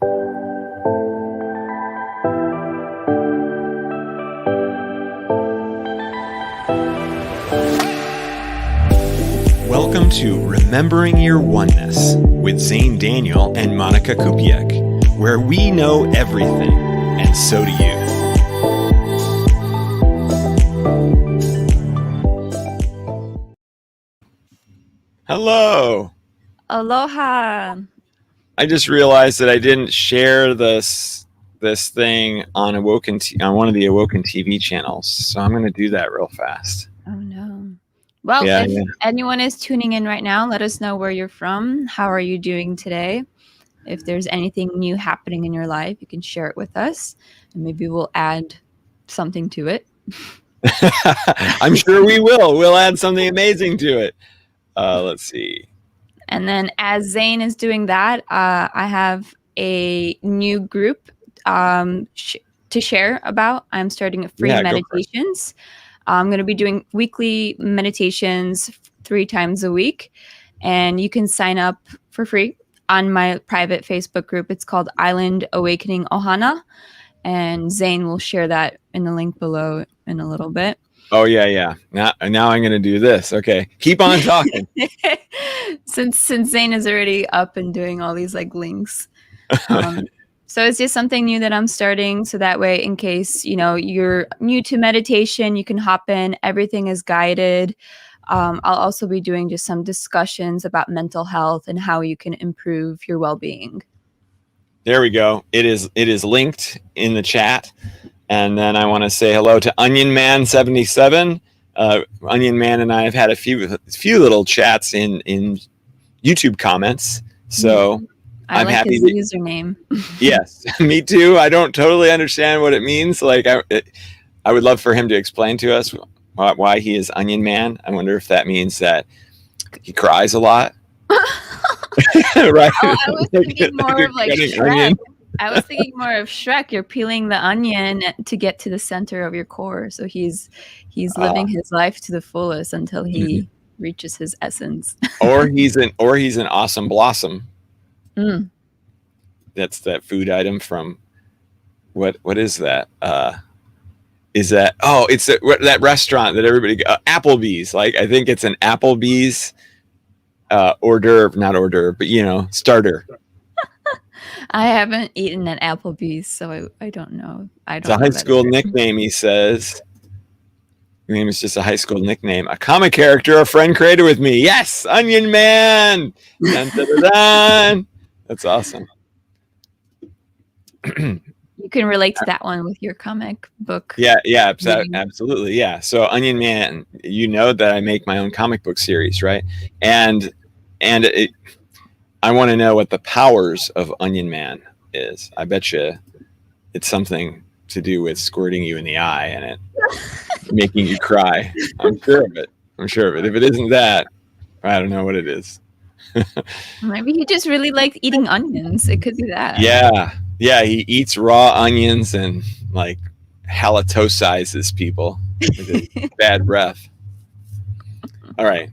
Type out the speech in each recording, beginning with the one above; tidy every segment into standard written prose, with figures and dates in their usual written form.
Welcome to Remembering Your Oneness with Xane Daniel and Monika Kupiec, where we know everything, and so do you. Hello. Aloha. I just realized that I didn't share this thing on on one of the Awoken TV channels, so I'm going to do that real fast. Oh no. Well, if anyone is tuning in right now, let us know where you're from. How are you doing today? If there's anything new happening in your life, you can share it with us, and maybe we'll add something to it. I'm sure we will. We'll add something amazing to it. Let's see. And then as Xane is doing that, I have a new group to share about. I'm starting a free meditations. I'm going to be doing weekly meditations 3 times a week, and you can sign up for free on my private Facebook group. It's called Island Awakening Ohana, and Xane will share that in the link below in a little bit. Oh, yeah. Now I'm going to do this. Okay. Keep on talking. Since Xane is already up and doing all these like links. So it's just something new that I'm starting. So that way, in case, you're new to meditation, you can hop in. Everything is guided. I'll also be doing just some discussions about mental health and how you can improve your well-being. There we go. It is linked in the chat. And then I want to say hello to Onion Man 77. Onion Man and I have had a few little chats in YouTube comments. So I'm happy his username. Yes, me too. I don't totally understand what it means. Like I would love for him to explain to us why he is Onion Man. I wonder if that means that he cries a lot. Right. Oh, I was thinking more of like Shrek. I was thinking more of Shrek. You're peeling the onion to get to the center of your core. So he's living his life to the fullest until he reaches his essence. or he's an awesome blossom. Mm. That's that food item from what is that? Is that it's that restaurant that everybody Applebee's. Like I think it's an Applebee's hors d'oeuvre, not hors d'oeuvre, but starter. I haven't eaten at Applebee's, so I don't know. It's a high school nickname, he says. Your name is just a high school nickname. A comic character a friend created with me. Yes, Onion Man. Dun, dun, dun, dun. That's awesome. You can relate to that one with your comic book. Yeah, absolutely. Yeah. So Onion Man, you know that I make my own comic book series, right? And I want to know what the powers of Onion Man is. I bet you it's something to do with squirting you in the eye and it making you cry. I'm sure of it. If it isn't that, I don't know what it is. Maybe he just really likes eating onions. It could be that. Yeah. He eats raw onions and like halatosizes people with his bad breath. All right.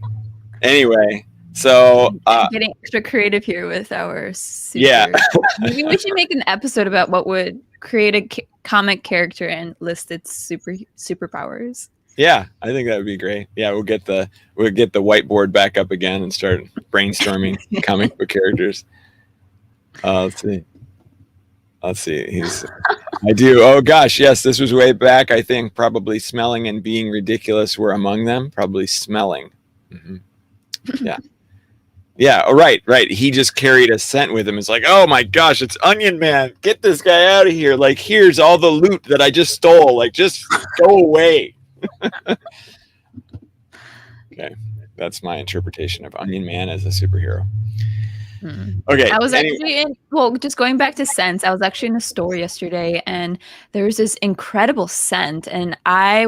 Anyway, so getting extra creative here with our Maybe we should make an episode about what would create a comic character and list its superpowers. Yeah, I think that would be great. Yeah, we'll get the whiteboard back up again and start brainstorming comic book characters. Let's see. I do. Oh gosh, yes, this was way back. I think probably smelling and being ridiculous were among them. Probably smelling. Mm-hmm. Yeah. Yeah. Oh, right. He just carried a scent with him. It's like, oh my gosh, it's Onion Man. Get this guy out of here. Like, here's all the loot that I just stole. Like, just go away. Okay, that's my interpretation of Onion Man as a superhero. Okay. I was actually just going back to scents, I was actually in a store yesterday and there was this incredible scent and I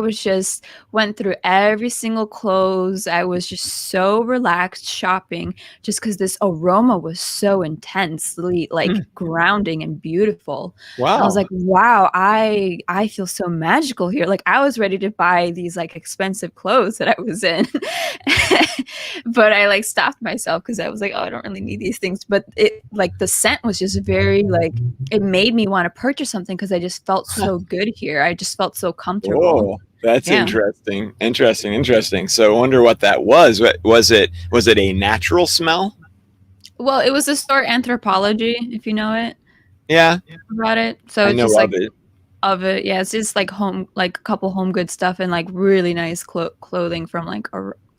went through every single clothes. I was just so relaxed shopping just because this aroma was so intensely grounding and beautiful. Wow. I was like, wow, I feel so magical here. Like I was ready to buy these like expensive clothes that I was in, but I like stopped myself because I was like, oh, I don't really need these things things, but it like the scent was just very like it made me want to purchase something because I just felt so good here. I just felt so comfortable. Oh, that's Yeah. interesting. So I wonder what that was. Was it a natural smell? Well, it was the store Anthropology, if you know it. Yeah, About it. So I it's know just like of it. of it. Yeah, it's just like home, like a couple home good stuff and like really nice clothing from like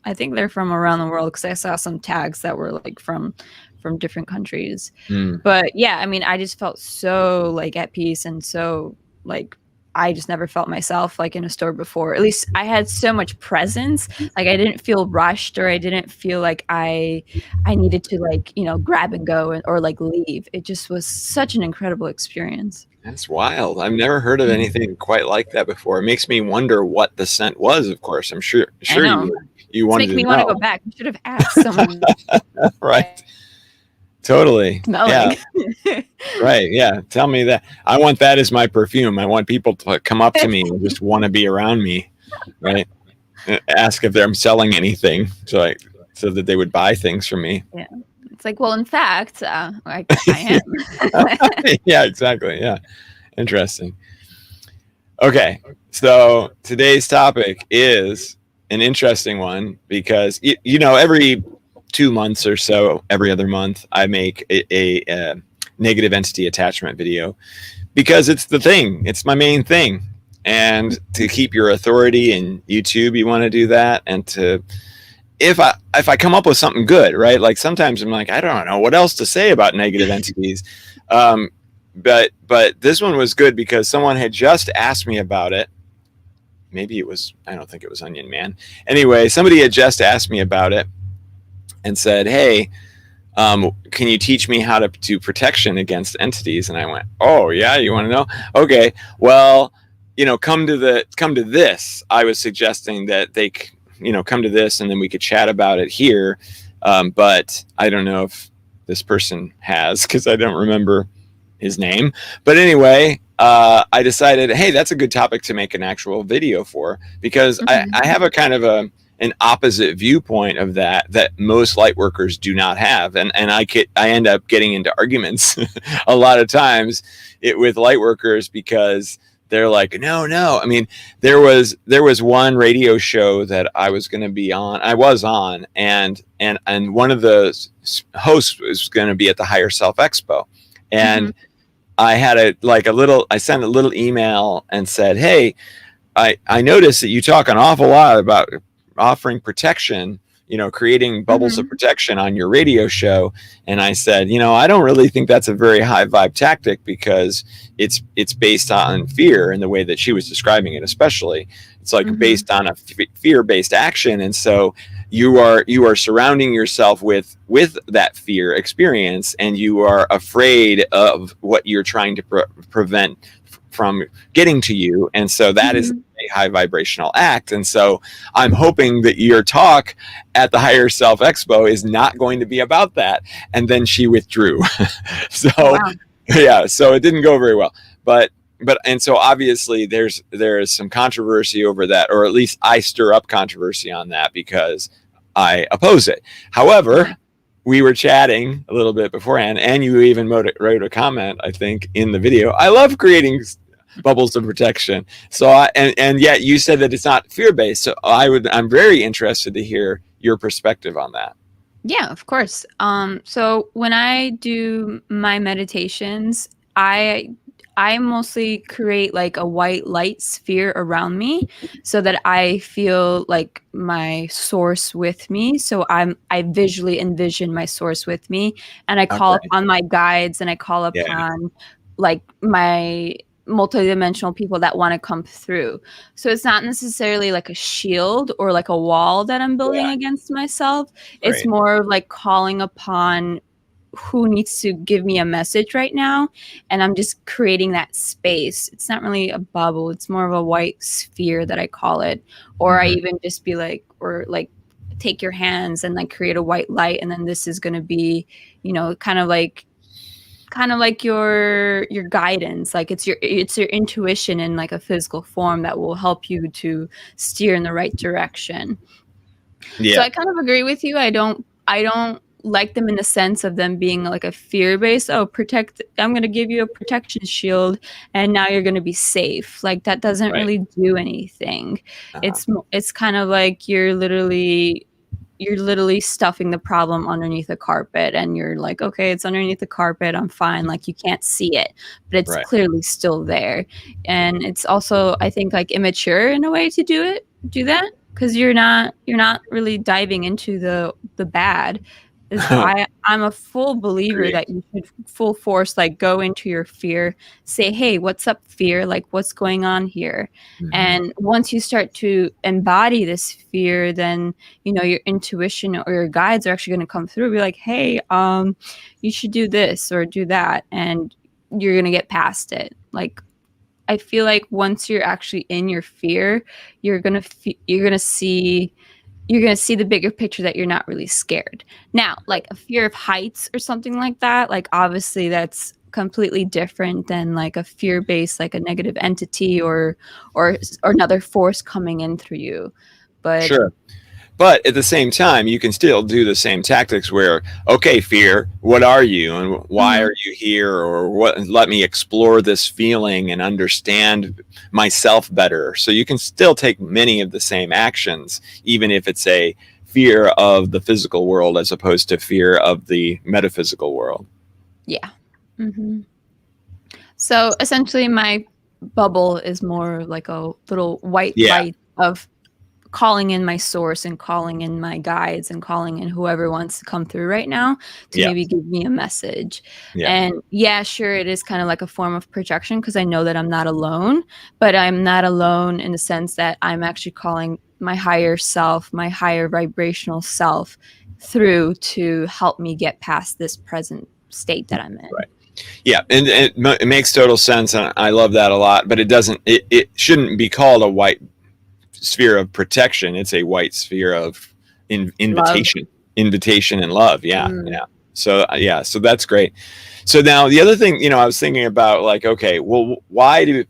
I think they're from around the world because I saw some tags that were like from different countries. Mm. But yeah, I mean, I just felt so like at peace and so like I just never felt myself like in a store before. At least I had so much presence. Like I didn't feel rushed or I didn't feel like I needed to like, you know, grab and go or like leave. It just was such an incredible experience. That's wild. I've never heard of anything quite like that before. It makes me wonder what the scent was. Of course, I'm sure I know. you It's wanted making to me want to know, go back. You should have asked someone. right? Totally. Smelling. Yeah. Right. Yeah. Tell me that. I want that as my perfume. I want people to come up to me and just want to be around me. Right. Ask if I'm selling anything, so that they would buy things from me. Yeah. It's like, well, in fact, I am. Yeah, exactly. Yeah. Interesting. Okay. So today's topic is an interesting one because, you know, every 2 months or so, every other month, I make a negative entity attachment video because it's the thing. It's my main thing. And to keep your authority in YouTube, you want to do that. And to if I come up with something good, right? Like sometimes I'm like, I don't know what else to say about negative entities. But this one was good because someone had just asked me about it. Maybe it was, I don't think it was Onion Man. Anyway, somebody had just asked me about it and said, hey, can you teach me how to do protection against entities? And I went, oh yeah, you want to know? Okay, well, you know, come to this. I was suggesting that they, you know, come to this and then we could chat about it here. But I don't know if this person has, because I don't remember his name. But anyway, I decided, hey, that's a good topic to make an actual video for, because I have a kind of an opposite viewpoint of that most light workers do not have. And I end up getting into arguments a lot of times with light workers because they're like, no. I mean, there was one radio show that I was going to be on. I was on, and one of the hosts was going to be at the Higher Self Expo, and I had I sent a little email and said, hey, I noticed that you talk an awful lot about offering protection, you know, creating bubbles of protection on your radio show. And I said, you know, I don't really think that's a very high vibe tactic because it's based on fear in the way that she was describing it, especially. It's like based on a fear-based action. And so you are surrounding yourself with that fear experience, and you are afraid of what you're trying to prevent from getting to you. And so that is a high vibrational act. And so I'm hoping that your talk at the Higher Self Expo is not going to be about that. And then she withdrew. So yeah, so it didn't go very well. But and so obviously there is some controversy over that, or at least I stir up controversy on that because I oppose it. However, we were chatting a little bit beforehand, and you even wrote a comment, I think, in the video. I love creating bubbles of protection. So and yet you said that it's not fear-based. So I'm very interested to hear your perspective on that. Yeah, of course. So when I do my meditations, I mostly create like a white light sphere around me so that I feel like my source with me. So I visually envision my source with me, and I call upon my guides, and I call upon like my multidimensional people that want to come through. So it's not necessarily like a shield or like a wall that I'm building against myself. It's more like calling upon who needs to give me a message right now, and I'm just creating that space. It's not really a bubble, it's more of a white sphere that I call it. Or I even just be like, or like take your hands and like create a white light, and then this is going to be, you know, kind of like your guidance. Like it's your intuition in like a physical form that will help you to steer in the right direction. So I kind of agree with you. I don't like them in the sense of them being like a fear-based, oh, protect, I'm going to give you a protection shield and now you're going to be safe. Like that doesn't Right. really do anything. Uh-huh. It's kind of like you're literally stuffing the problem underneath the carpet, and you're like, okay, it's underneath the carpet, I'm fine, like you can't see it, but it's Right. clearly still there. And it's also, I think, like immature in a way to do that, because you're not really diving into the bad. I'm a full believer Agree. that you should full force like go into your fear, say, hey, what's up, fear, like what's going on here? Mhm. And once you start to embody this fear, then your intuition or your guides are actually going to come through and be like, hey, you should do this or do that, and you're going to get past it. Like I feel like once you're actually in your fear, you're going to see the bigger picture, that you're not really scared. Now, like a fear of heights or something like that, like obviously that's completely different than like a fear based, like a negative entity or another force coming in through you. But Sure. But at the same time, you can still do the same tactics where, okay, fear, what are you and why are you here? Or what, let me explore this feeling and understand myself better. So you can still take many of the same actions, even if it's a fear of the physical world as opposed to fear of the metaphysical world. yeah. So essentially my bubble is more like a little white Yeah. light of calling in my source and calling in my guides and calling in whoever wants to come through right now to Yeah. maybe give me a message. Yeah. And yeah, sure, it is kind of like a form of projection because I know that I'm not alone, but I'm not alone in the sense that I'm actually calling my higher self, my higher vibrational self through to help me get past this present state that I'm in. Right. Yeah, and it makes total sense, and I love that a lot. But it doesn't. It shouldn't be called a white sphere of protection. It's a white sphere of invitation, and love. Yeah, yeah. So yeah, so that's great. So now the other thing, I was thinking about, like, okay, well, why do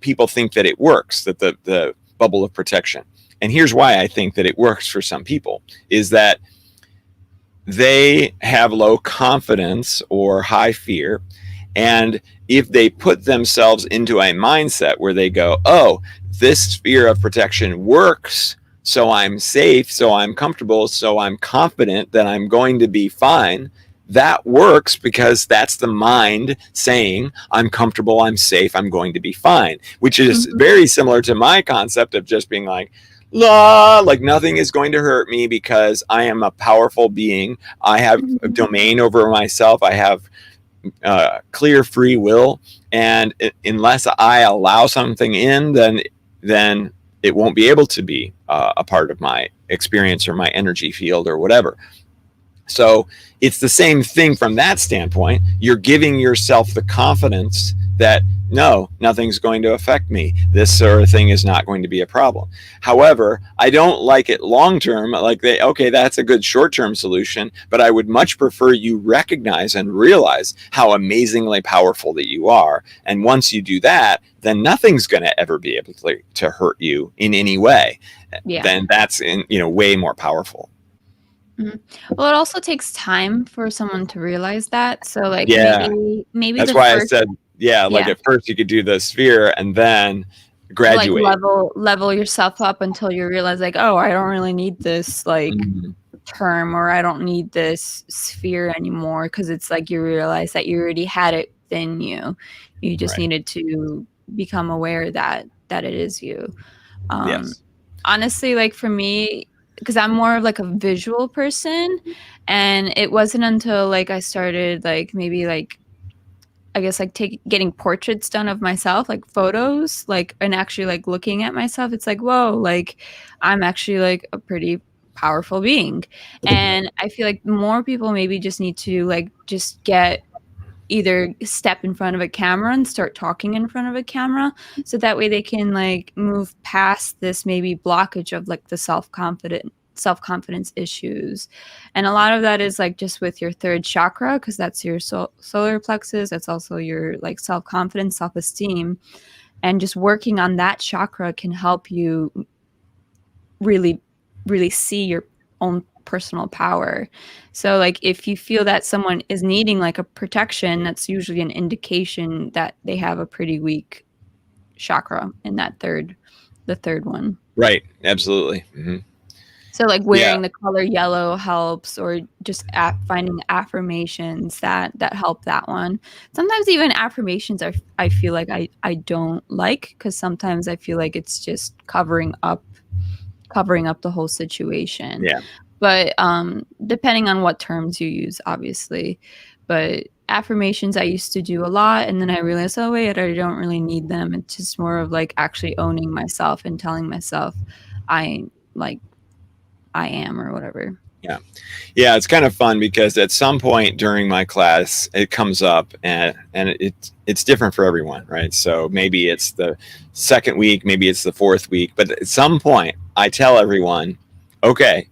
people think that it works, that the bubble of protection? And here's why I think that it works for some people is that they have low confidence or high fear. And if they put themselves into a mindset where they go, oh, this sphere of protection works, so I'm safe, so I'm comfortable, so I'm confident that I'm going to be fine, that works because that's the mind saying, I'm comfortable, I'm safe, I'm going to be fine, which is very similar to my concept of just being like, like nothing is going to hurt me because I am a powerful being. I have a domain over myself. I have clear free will, and unless I allow something in, then it won't be able to be a part of my experience or my energy field or whatever. So it's the same thing from that standpoint. You're giving yourself the confidence that no, nothing's going to affect me. This sort of thing is not going to be a problem. However, I don't like it long term. Like, okay, that's a good short term solution, but I would much prefer you recognize and realize how amazingly powerful that you are. And once you do that, then nothing's going to ever be able to hurt you in any way. Yeah. Then that's way more powerful. Well, it also takes time for someone to realize that. So like maybe that's why I said like at first you could do the sphere and then graduate, like level yourself up until you realize like, oh, I don't really need this like term, or I don't need this sphere anymore, because it's like you realize that you already had it within you. You just needed to become aware that it is you. Yes. Honestly, like for me, because I'm more of like a visual person, and it wasn't until like I started like maybe like I guess like getting portraits done of myself, like photos, like, and actually like looking at myself, it's like, whoa, like I'm actually like a pretty powerful being. And I feel like more people maybe just need to like just get either step in front of a camera and start talking in front of a camera, so that way they can like move past this maybe blockage of like the self-confidence issues. And a lot of that is like just with your third chakra, because that's your solar plexus. That's also your like self-confidence, self-esteem, and just working on that chakra can help you really see your own personal power. So like if you feel that someone is needing like a protection, that's usually an indication that they have a pretty weak chakra in the third one. Right. Absolutely. Mm-hmm. So like Yeah. wearing the color yellow helps, or just finding affirmations that help that one. Sometimes even affirmations I feel like I don't like, because sometimes I feel like it's just covering up the whole situation. Yeah. But depending on what terms you use, obviously. But affirmations I used to do a lot, and then I realized, oh wait, I don't really need them. It's just more of like actually owning myself and telling myself I am, or whatever. Yeah. Yeah. It's kind of fun because at some point during my class, it comes up and it's different for everyone. Right. So maybe it's the second week, maybe it's the fourth week, but at some point I tell everyone, okay,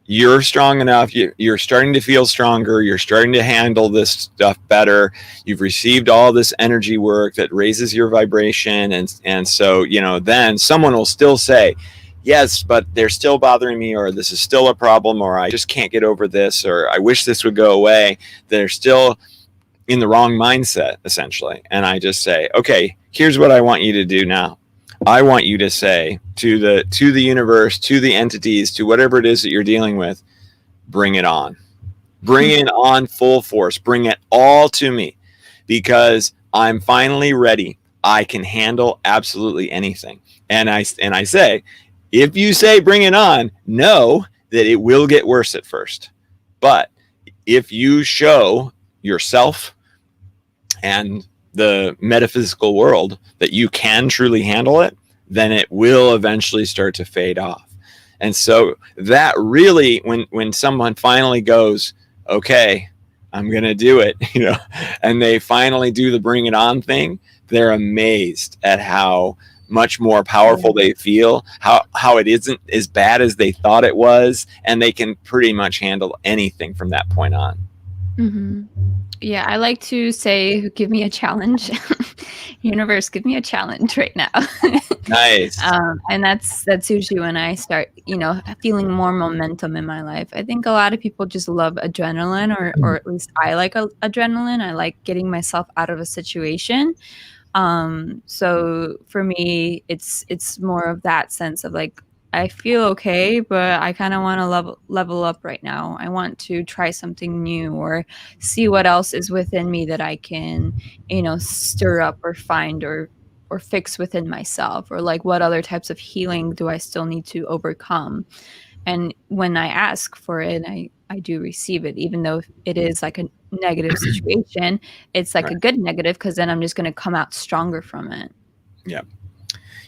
you're strong enough. You're starting to feel stronger. You're starting to handle this stuff better. You've received all this energy work that raises your vibration. And so, then someone will still say, yes, but they're still bothering me, or this is still a problem, or I just can't get over this, or I wish this would go away. They're still in the wrong mindset, essentially. And I just say, okay, here's what I want you to do now. I want you to say to the universe, to the entities, to whatever it is that you're dealing with, bring it on. Bring it on full force. Bring it all to me, because I'm finally ready. I can handle absolutely anything. And I say, if you say bring it on, know that it will get worse at first. But if you show yourself and the metaphysical world that you can truly handle it, then it will eventually start to fade off. And so that really, when someone finally goes, okay, I'm going to do it, and they finally do the bring it on thing, they're amazed at how much more powerful they feel, how it isn't as bad as they thought it was, and they can pretty much handle anything from that point on. Mm-hmm. Yeah, I like to say, give me a challenge. Universe, give me a challenge right now. Nice. And that's usually when I start, feeling more momentum in my life. I think a lot of people just love adrenaline, or at least I like adrenaline. I like getting myself out of a situation. So for me, it's more of that sense of like, I feel okay, but I kind of want to level up right now. I want to try something new, or see what else is within me that I can, stir up, or find, or fix within myself, or like what other types of healing do I still need to overcome. And when I ask for it, I do receive it, even though it is like a negative situation. It's like a good negative, because then I'm just going to come out stronger from it. Yeah.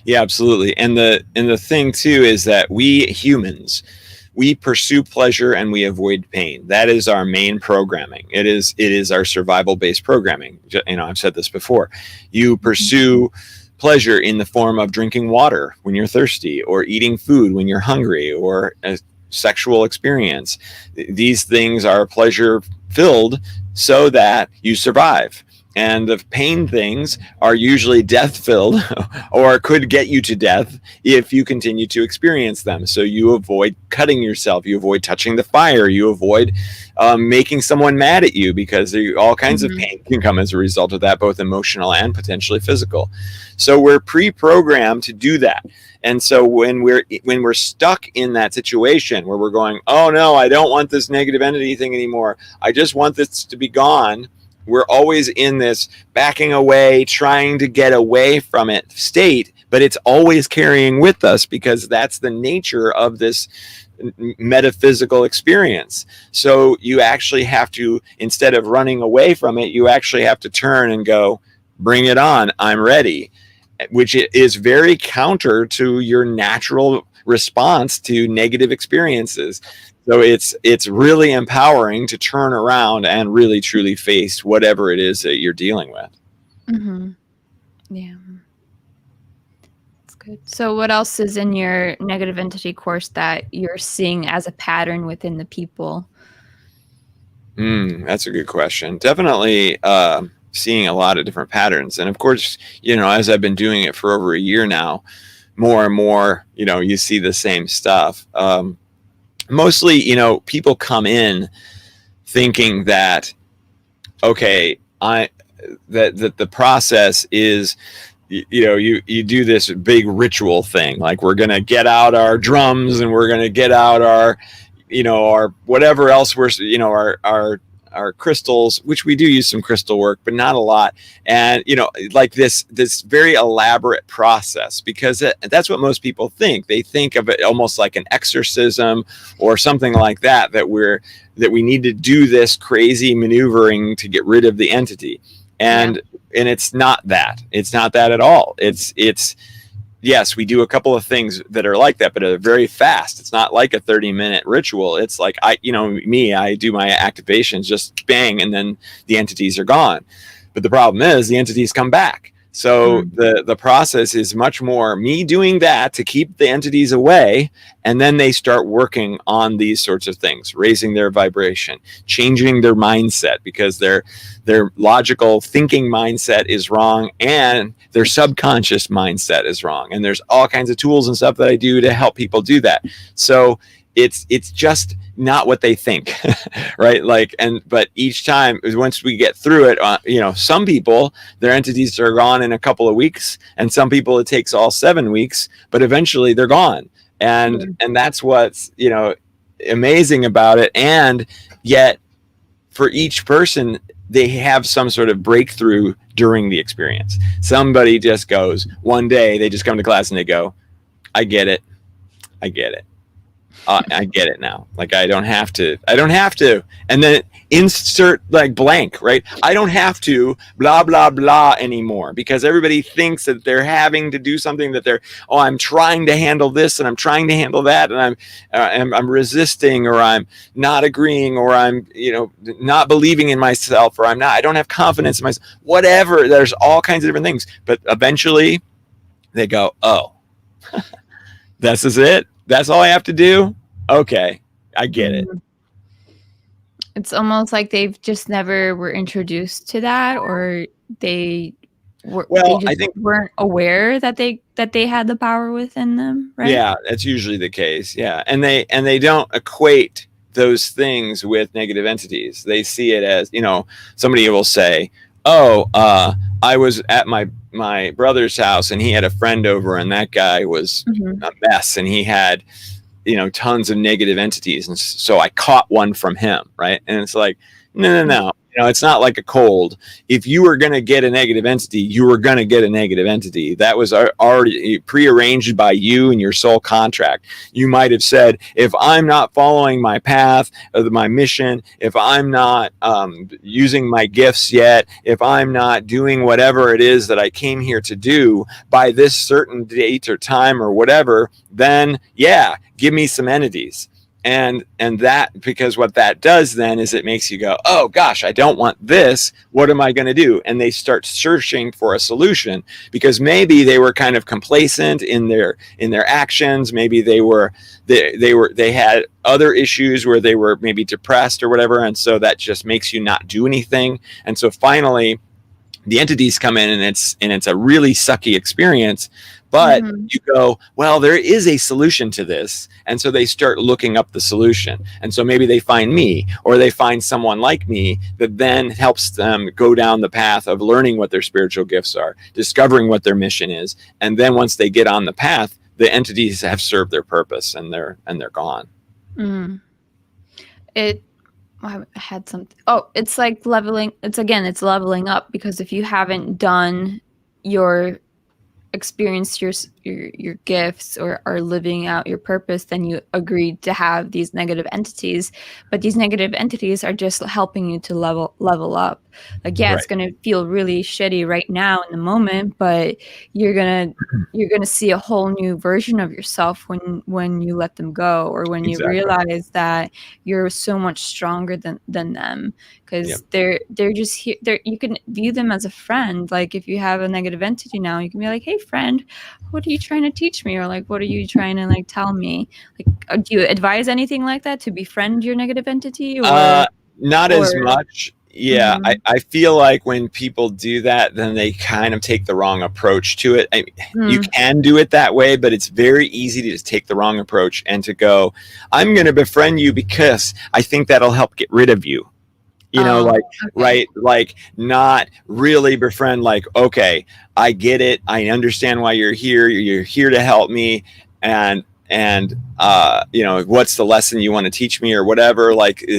Yeah, absolutely. And the thing too is that we humans, we pursue pleasure and we avoid pain. That is our main programming. It is our survival-based programming. I've said this before. You pursue pleasure in the form of drinking water when you're thirsty, or eating food when you're hungry, or a sexual experience. These things are pleasure filled so that you survive. And the pain things are usually death-filled, or could get you to death if you continue to experience them. So you avoid cutting yourself, you avoid touching the fire, you avoid making someone mad at you, because all kinds of pain can come as a result of that, both emotional and potentially physical. So we're pre-programmed to do that. And so when we're stuck in that situation where we're going, oh no, I don't want this negative entity thing anymore, I just want this to be gone, we're always in this backing away, trying to get away from it state, but it's always carrying with us, because that's the nature of this metaphysical experience. So you actually have to, instead of running away from it, you actually have to turn and go, bring it on, I'm ready, which is very counter to your natural response to negative experiences. So it's really empowering to turn around and really truly face whatever it is that you're dealing with. Mm-hmm. Yeah. That's good. So what else is in your negative entity course that you're seeing as a pattern within the people? That's a good question. Definitely seeing a lot of different patterns. And of course, as I've been doing it for over a year now, more and more, you see the same stuff. mostly, people come in thinking that, okay, that the process is, you do this big ritual thing, like we're going to get out our drums and we're going to get out our, our whatever else we're, our crystals, which we do use some crystal work, but not a lot. And, like this very elaborate process, because that's what most people think. They think of it almost like an exorcism or something like that, that we need to do this crazy maneuvering to get rid of the entity. And it's not that. It's not that at all. It's yes, we do a couple of things that are like that, but they're very fast. It's not like a 30-minute ritual. It's like I do my activations, just bang, and then the entities are gone. But the problem is the entities come back. So the process is much more me doing that to keep the entities away, and then they start working on these sorts of things, raising their vibration, changing their mindset, because their logical thinking mindset is wrong and their subconscious mindset is wrong. And there's all kinds of tools and stuff that I do to help people do that. So it's just not what they think, right? But each time, once we get through it, some people, their entities are gone in a couple of weeks, and some people it takes all 7 weeks, but eventually they're gone. And that's what's, amazing about it. And yet for each person, they have some sort of breakthrough during the experience. Somebody just goes, one day they just come to class and they go, I get it. I get it now. Like, I don't have to. And then insert like blank, right? I don't have to blah, blah, blah anymore, because everybody thinks that they're having to do something, that I'm trying to handle this and I'm trying to handle that. And I'm resisting, or I'm not agreeing, or I'm, not believing in myself, or I don't have confidence in myself, whatever. There's all kinds of different things, but eventually they go, oh, this is it. That's all I have to do? Okay, I get it. It's almost like they've just never were introduced to that, or they weren't aware that they had the power within them, right? Yeah, that's usually the case. Yeah, and they don't equate those things with negative entities. They see it as, somebody will say, oh, I was at my brother's house and he had a friend over, and that guy was a mess, and he had, tons of negative entities. And so I caught one from him. Right. And it's like, no. It's not like a cold. If you were going to get a negative entity, you were going to get a negative entity. That was already prearranged by you and your soul contract. You might have said, if I'm not following my path of my mission, if I'm not using my gifts yet, if I'm not doing whatever it is that I came here to do by this certain date or time or whatever, then give me some entities. And that, because what that does then is it makes you go, oh gosh, I don't want this. What am I going to do? And they start searching for a solution, because maybe they were kind of complacent in their actions. Maybe they had other issues where they were maybe depressed or whatever. And so that just makes you not do anything. And so finally the entities come in, and it's a really sucky experience. But you go, well, there is a solution to this. And so they start looking up the solution. And so maybe they find me, or they find someone like me that then helps them go down the path of learning what their spiritual gifts are, discovering what their mission is. And then once they get on the path, the entities have served their purpose, and they're gone. I had something. Oh, it's like leveling. It's leveling up, because if you haven't done your experienced your gifts or are living out your purpose, then you agreed to have these negative entities. But these negative entities are just helping you to level up. Like, it's going to feel really shitty right now in the moment, but you're gonna see a whole new version of yourself when you let them go, or when you realize that you're so much stronger than them, because they're just here. You can view them as a friend. Like, if you have a negative entity now, you can be like, hey friend, what are you trying to teach me? Or like, what are you trying to tell me? Like, do you advise anything like that, to befriend your negative entity? Or not as much. Yeah, I feel like when people do that, then they kind of take the wrong approach to it. You can do it that way, but it's very easy to just take the wrong approach and to go, I'm going to befriend you because I think that'll help get rid of you. Like, okay. right, like not really befriend, like, okay, I get it. I understand why you're here. You're here to help me. And what's the lesson you want to teach me or whatever. Like,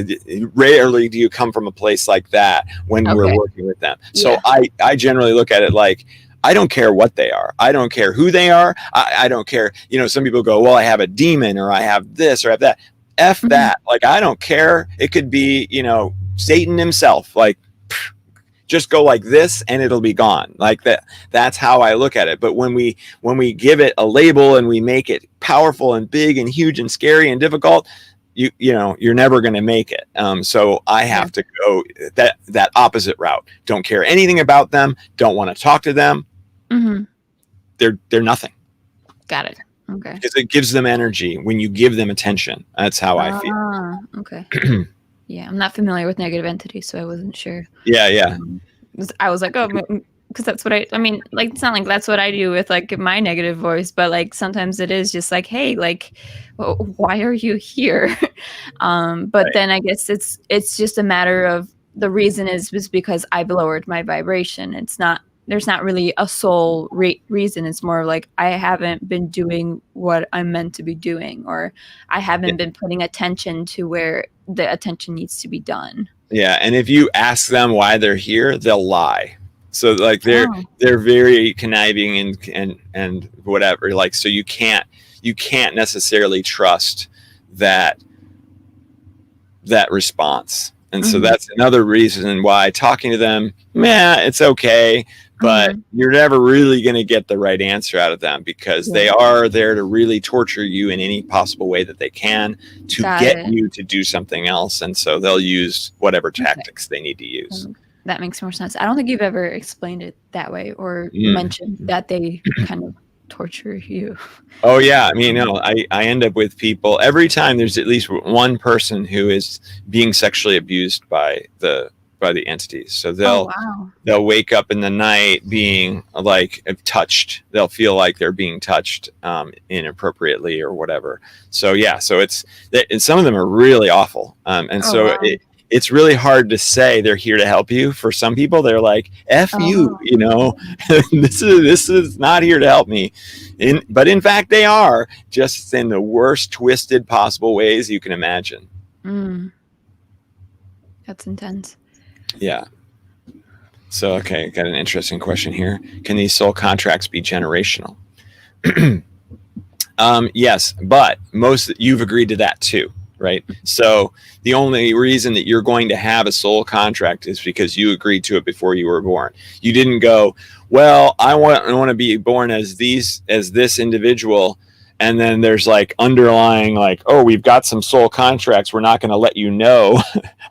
rarely do you come from a place like that when we're working with them. So I generally look at it like, I don't care what they are. I don't care who they are. I don't care. Some people go, well, I have a demon or I have this or I have that. F that. Like, I don't care. It could be, Satan himself. Like, just go like this and it'll be gone. Like that. That's how I look at it. But when we give it a label and we make it powerful and big and huge and scary and difficult, you're never going to make it. So I have to go that opposite route. Don't care anything about them. Don't want to talk to them. They're nothing. Got it. Okay. Because it gives them energy when you give them attention. That's how I feel. Okay. Yeah, I'm not familiar with negative entities, so I wasn't sure. Yeah. I was like, oh, because that's what I mean, like, it's not like that's what I do with like my negative voice, but like sometimes it is just like, hey, like, why are you here? But then I guess it's just a matter of the reason is because I've lowered my vibration. There's not really a sole reason. It's more like I haven't been doing what I'm meant to be doing, or I haven't been putting attention to where the attention needs to be done. Yeah, and if you ask them why they're here, they'll lie. So like they're very conniving and whatever. Like, so you can't necessarily trust that response. And so that's another reason why talking to them, it's okay. But you're never really going to get the right answer out of them because they are there to really torture you in any possible way that they can to get you to do something else. And so they'll use whatever tactics they need to use. That makes more sense. I don't think you've ever explained it that way or mentioned that they kind of torture you. Oh, yeah. I mean, I end up with people every time there's at least one person who is being sexually abused by the entities. So they'll wake up in the night being like touched. They'll feel like they're being touched inappropriately or whatever. So and some of them are really awful. It's really hard to say they're here to help you. For some people, they're like, F you, this is not here to help me. But in fact, they are, just in the worst twisted possible ways you can imagine. That's intense. Yeah. So, okay, got an interesting question here. Can these soul contracts be generational? Yes, but you've agreed to that too, right? So the only reason that you're going to have a soul contract is because you agreed to it before you were born. You didn't go, well, I want to be born as this individual. And then there's like underlying like, oh, we've got some soul contracts we're not going to let you know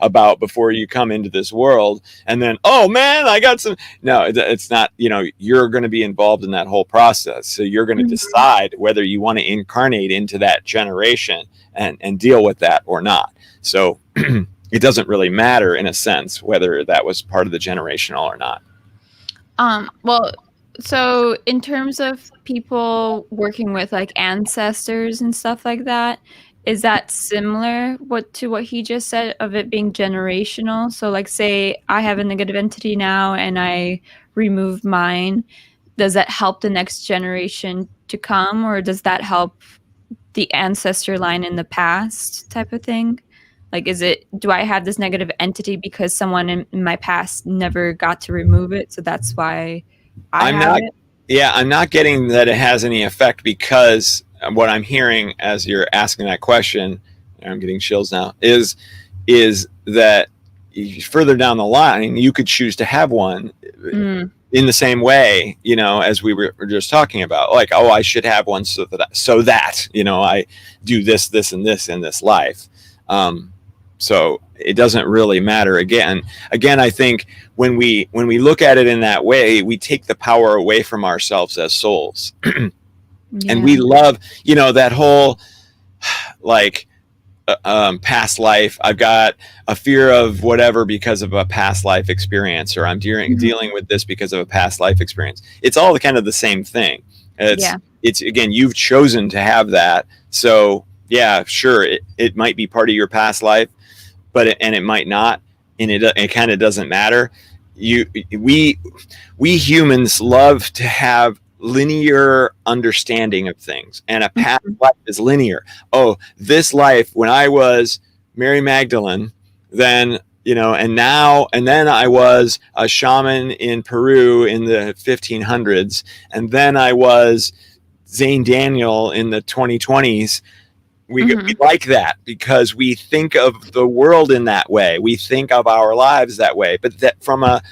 about before you come into this world. And then, oh man, I got some. No, it's not, you're going to be involved in that whole process. So you're going to decide whether you want to incarnate into that generation and deal with that or not. So it doesn't really matter in a sense whether that was part of the generational or not. Well, so in terms of people working with like ancestors and stuff like that, is that similar to what he just said of it being generational? So like, say I have a negative entity now and I remove mine, does that help the next generation to come, or does that help the ancestor line in the past type of thing? Like, do I have this negative entity because someone in my past never got to remove it, so that's why I'm not getting that it has any effect, because what I'm hearing as you're asking that question, I'm getting chills now, is that further down the line, you could choose to have one in the same way, as we were just talking about, like, oh, I should have one so that, I do this, and this in this life. So it doesn't really matter. Again, I think when we look at it in that way, we take the power away from ourselves as souls. And we love, that whole, like, past life. I've got a fear of whatever because of a past life experience, or I'm dealing with this because of a past life experience. It's all kind of the same thing. It's again, you've chosen to have that. So yeah, sure, it might be part of your past life, but it might not, and it kind of doesn't matter. We humans love to have linear understanding of things, and a past life is linear. Oh, this life when I was Mary Magdalene, then and then I was a shaman in Peru in the 1500s, and then I was Xane Daniel in the 2020s. We like that because we think of the world in that way. We think of our lives that way. But that from a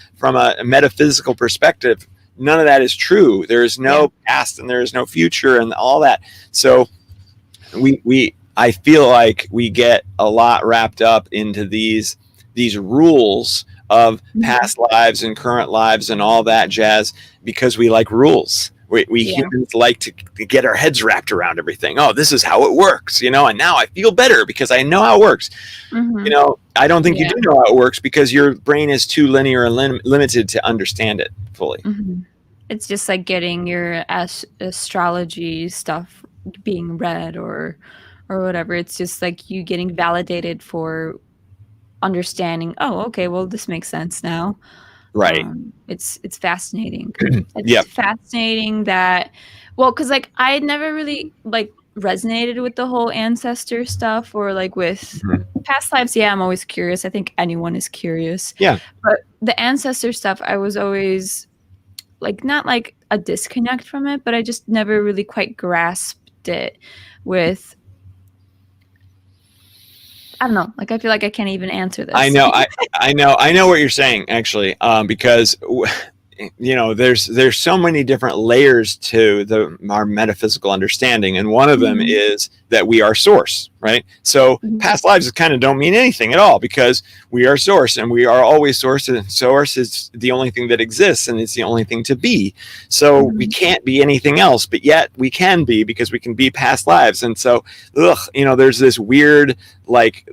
metaphysical perspective, none of that is true. There is no past and there is no future and all that. So I feel like we get a lot wrapped up into these rules of past lives and current lives and all that jazz because we like rules. We humans like to get our heads wrapped around everything. Oh, this is how it works, and now I feel better because I know how it works. I don't think you do know how it works because your brain is too linear and limited to understand it fully. It's just like getting your astrology stuff being read or whatever. It's just like you getting validated for understanding. Oh, okay, well, this makes sense now. Right. It's fascinating. It's fascinating that, well, because like I never really like resonated with the whole ancestor stuff or like with past lives. Yeah, I'm always curious. I think anyone is curious. Yeah. But the ancestor stuff, I was always like not like a disconnect from it, but I just never really quite grasped it with. I don't know. Like, I feel like I can't even answer this. I know. I know what you're saying, actually, because there's so many different layers to our metaphysical understanding, and one of them is that we are source, right? So past lives kind of don't mean anything at all because we are source, and we are always source, and source is the only thing that exists, and it's the only thing to be. So we can't be anything else, but yet we can be because we can be past lives, and so there's this weird like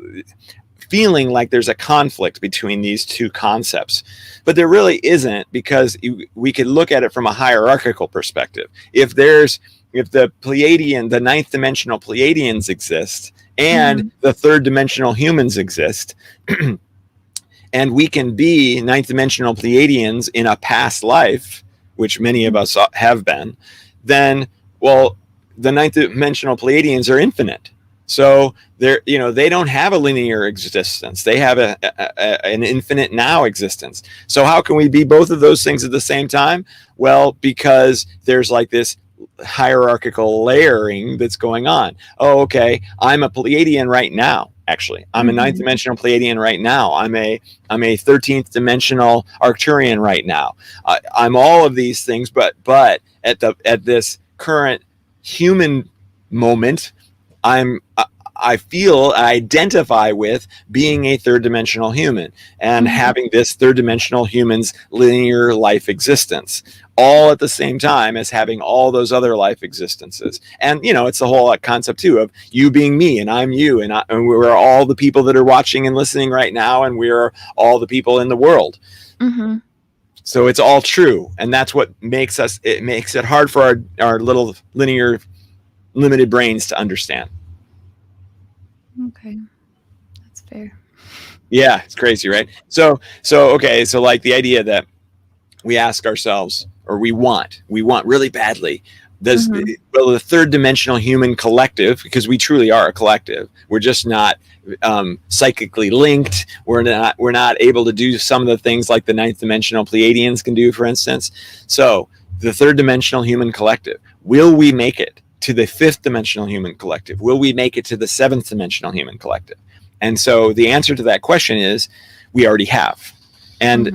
feeling like there's a conflict between these two concepts, but there really isn't, because we could look at it from a hierarchical perspective. If the Pleiadian, the ninth dimensional Pleiadians exist, and the third dimensional humans exist, and we can be ninth dimensional Pleiadians in a past life, which many of us have been, then, well, the ninth dimensional Pleiadians are infinite. So they don't have a linear existence. They have an infinite now existence. So how can we be both of those things at the same time? Well, because there's like this hierarchical layering that's going on. Oh, okay, I'm a Pleiadian right now. Actually, I'm a ninth dimensional Pleiadian right now. I'm a 13th dimensional Arcturian right now. I'm all of these things, but at this current human moment, I identify with being a third dimensional human and having this third dimensional human's linear life existence, all at the same time as having all those other life existences. And it's the whole concept too of you being me and I'm you, and we're all the people that are watching and listening right now, and we're all the people in the world. So it's all true, and that's what makes it hard for our little linear limited brains to understand. Okay, that's fair. Yeah, it's crazy, right? So okay, so like the idea that we ask ourselves, or we want really badly, will the third dimensional human collective, because we truly are a collective, we're just not psychically linked, we're not able to do some of the things like the ninth dimensional Pleiadians can do, for instance. So the third dimensional human collective, will we make it to the fifth dimensional human collective? Will we make it to the seventh dimensional human collective? And so the answer to that question is we already have. And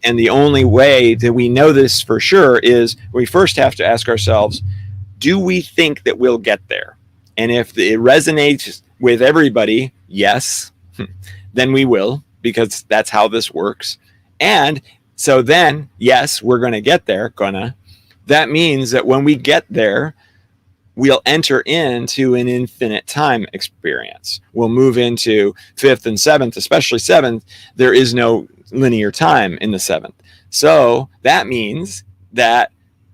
the only way that we know this for sure is we first have to ask ourselves, do we think that we'll get there? And if it resonates with everybody, yes, then we will, because that's how this works. And so then, yes, we're going to get there, that means that when we get there, we'll enter into an infinite time experience. We'll move into fifth and seventh, especially seventh. There is no linear time in the seventh. So that means that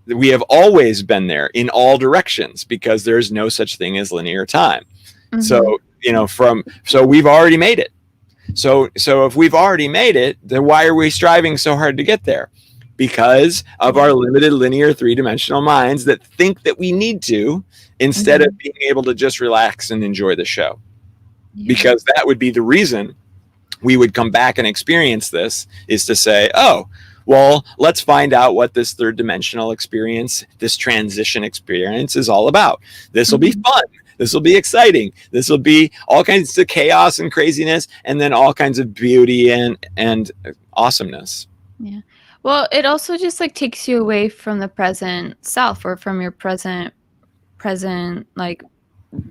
we have always been there in all directions because there's no such thing as linear time. Mm-hmm. So, so we've already made it. So if we've already made it, then why are we striving so hard to get there? Because of our limited linear three-dimensional minds that think that we need to, instead of being able to just relax and enjoy the show. Because that would be the reason we would come back and experience this, is to say, oh, well, let's find out what this third-dimensional experience, this transition experience is all about. This will be fun. This will be exciting. This will be all kinds of chaos and craziness, and then all kinds of beauty and awesomeness. Yeah. Well, it also just like takes you away from the present self, or from your present like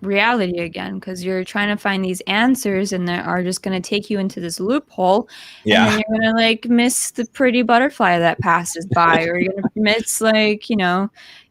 reality again, because you're trying to find these answers and they are just going to take you into this loophole. And then you're going to like miss the pretty butterfly that passes by, or you're going to miss like,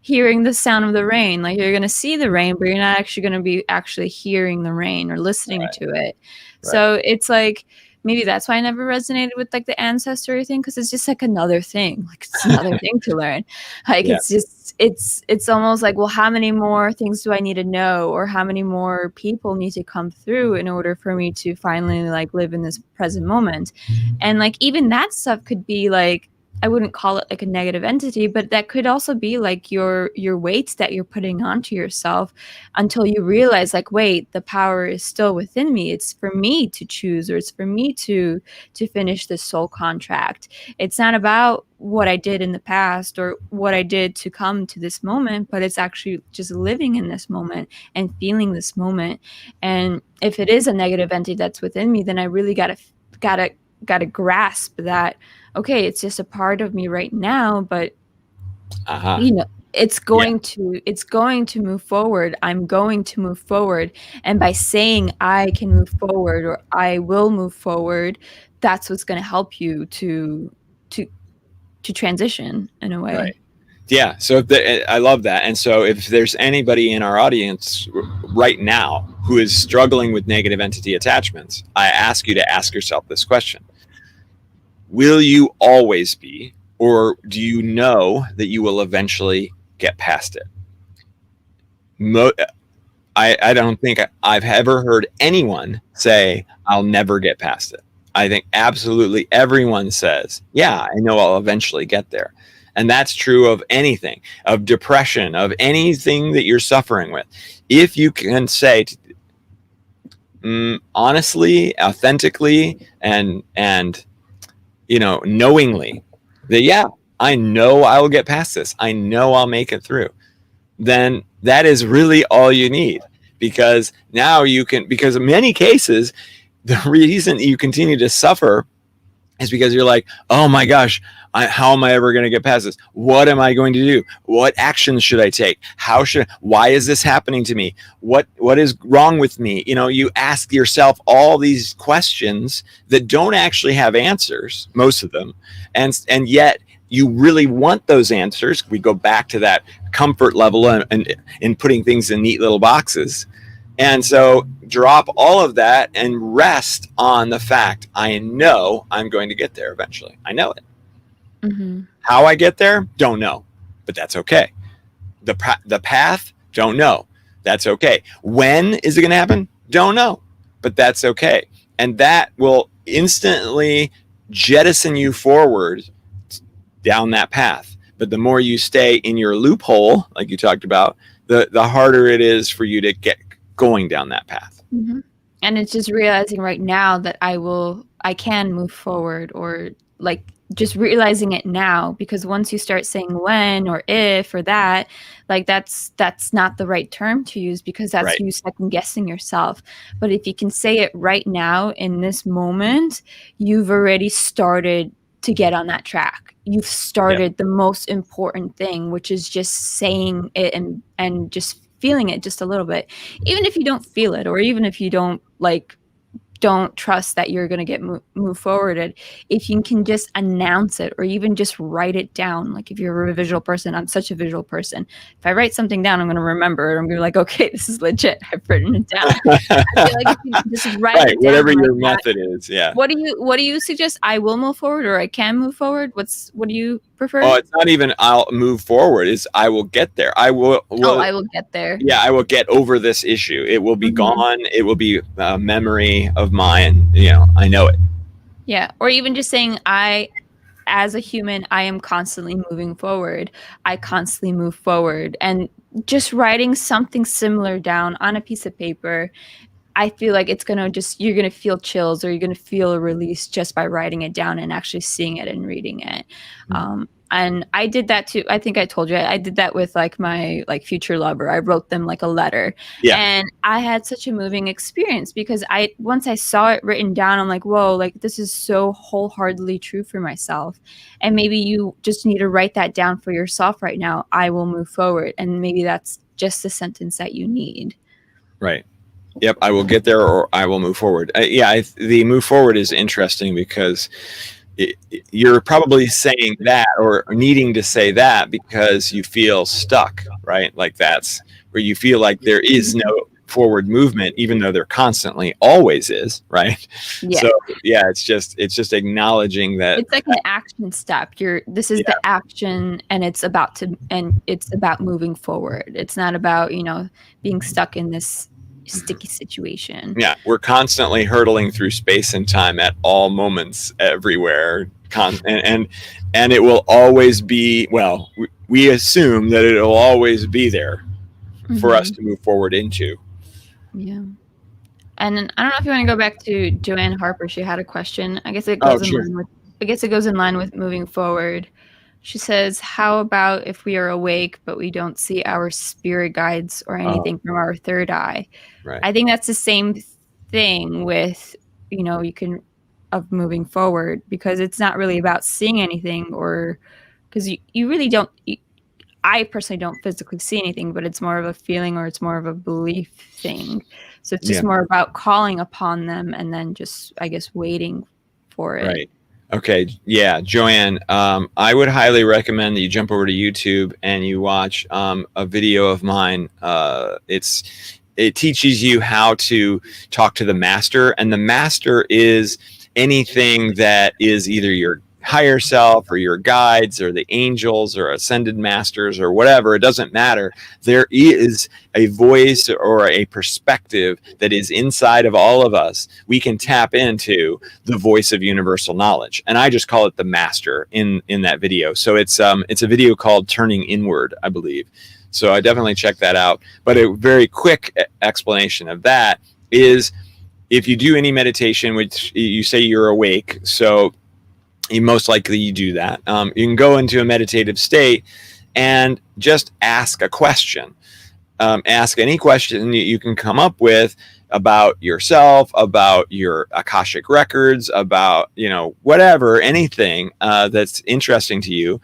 hearing the sound of the rain. Like you're going to see the rain, but you're not actually going to be actually hearing the rain or listening to it. Right. So it's like, maybe that's why I never resonated with like the ancestry thing, because it's just like another thing. Like it's another thing to learn. Like it's just it's almost like, well, how many more things do I need to know, or how many more people need to come through in order for me to finally like live in this present moment? And like even that stuff could be like, I wouldn't call it like a negative entity, but that could also be like your weights that you're putting onto yourself, until you realize like, wait, the power is still within me. It's for me to choose, or it's for me to finish this soul contract. It's not about what I did in the past or what I did to come to this moment, but it's actually just living in this moment and feeling this moment. And if it is a negative entity that's within me, then I really gotta grasp that, okay, it's just a part of me right now, but it's going to move forward. I'm going to move forward. And by saying I can move forward, or I will move forward, that's what's going to help you to transition in a way. Right. Yeah. So I love that. And so if there's anybody in our audience right now who is struggling with negative entity attachments, I ask you to ask yourself this question. Will you always be, or do you know that you will eventually get past it? I don't think I've ever heard anyone say, I'll never get past it. I think absolutely everyone says, yeah, I know I'll eventually get there. And that's true of anything, of depression, of anything that you're suffering with. If you can say, honestly, authentically, and knowingly that, yeah, I know I will get past this, I know I'll make it through, then that is really all you need. Because now you can, because in many cases, the reason you continue to suffer is because you're like, oh my gosh, how am I ever going to get past this? What am I going to do? What actions should I take? Why is this happening to me? What is wrong with me? You ask yourself all these questions that don't actually have answers, most of them. And yet you really want those answers. We go back to that comfort level and in putting things in neat little boxes. And so drop all of that and rest on the fact, I know I'm going to get there eventually. I know it. Mm-hmm. How I get there, don't know, but that's okay. The path, don't know. That's okay. When is it going to happen? Don't know, but that's okay. And that will instantly jettison you forward down that path. But the more you stay in your loophole, like you talked about, the harder it is for you to get going down that path. Mm-hmm. And it's just realizing right now that I can move forward, or like just realizing it now, because once you start saying when or if or that, like that's not the right term to use, because that's right. You second guessing yourself. But if you can say it right now in this moment, you've already started to get on that track. You've started the most important thing, which is just saying it and just feeling it just a little bit. Even if you don't feel it, or even if you don't like don't trust that you're going to get move forward. And if you can just announce it or even just write it down, like if you're a visual person, I'm such a visual person. If I write something down, I'm going to remember it. I'm going to be like, okay, this is legit. I've written it down. I feel like if you just write it down, whatever your method is. Yeah. What do you suggest? I will move forward, or I can move forward? What do you prefer? Oh, it's not even I'll move forward. It's I will get there. I will I will get there. Yeah, I will get over this issue. It will be gone. It will be a memory of mine. I know it. Yeah. Or even just saying, as a human, I am constantly moving forward. I constantly move forward. And just writing something similar down on a piece of paper, I feel like you're going to feel chills, or you're going to feel a release just by writing it down and actually seeing it and reading it. And I did that too. I think I told you, I did that with like my future lover. I wrote them like a letter. Yeah. And I had such a moving experience because once I saw it written down, I'm like, whoa, like this is so wholeheartedly true for myself. And maybe you just need to write that down for yourself right now. I will move forward. And maybe that's just the sentence that you need. Right. Yep. I will get there, or I will move forward. The move forward is interesting because you're probably saying that or needing to say that because you feel stuck, right? Like that's where you feel like there is no forward movement, even though there constantly always is, right? Yeah. So yeah, it's just acknowledging that it's like an action step. This is the action, and it's about moving forward. It's not about, being stuck in this sticky situation. Yeah, we're constantly hurtling through space and time at all moments, everywhere, and it will always be. Well, we assume that it will always be there for us to move forward into. Yeah, and I don't know if you want to go back to Joanne Harper. She had a question. I guess it goes in line with moving forward. She says, how about if we are awake, but we don't see our spirit guides or anything from our third eye? Right. I think that's the same thing with, of moving forward, because it's not really about seeing anything, or because you really don't, I personally don't physically see anything, but it's more of a feeling, or it's more of a belief thing. So it's just more about calling upon them and then just, I guess, waiting for it. Right. Okay. Yeah. Joanne, I would highly recommend that you jump over to YouTube and you watch a video of mine. It teaches you how to talk to the master, and the master is anything that is either your higher self or your guides or the angels or ascended masters or whatever. It doesn't matter. There is a voice or a perspective that is inside of all of us. We can tap into the voice of universal knowledge, and I just call it the master in that video. So it's a video called Turning Inward, I believe. So I definitely check that out. But a very quick explanation of that is, if you do any meditation, which you say you're awake, so you most likely do that. You can go into a meditative state and just ask a question. Ask any question you can come up with about yourself, about your Akashic records, about, whatever, anything that's interesting to you.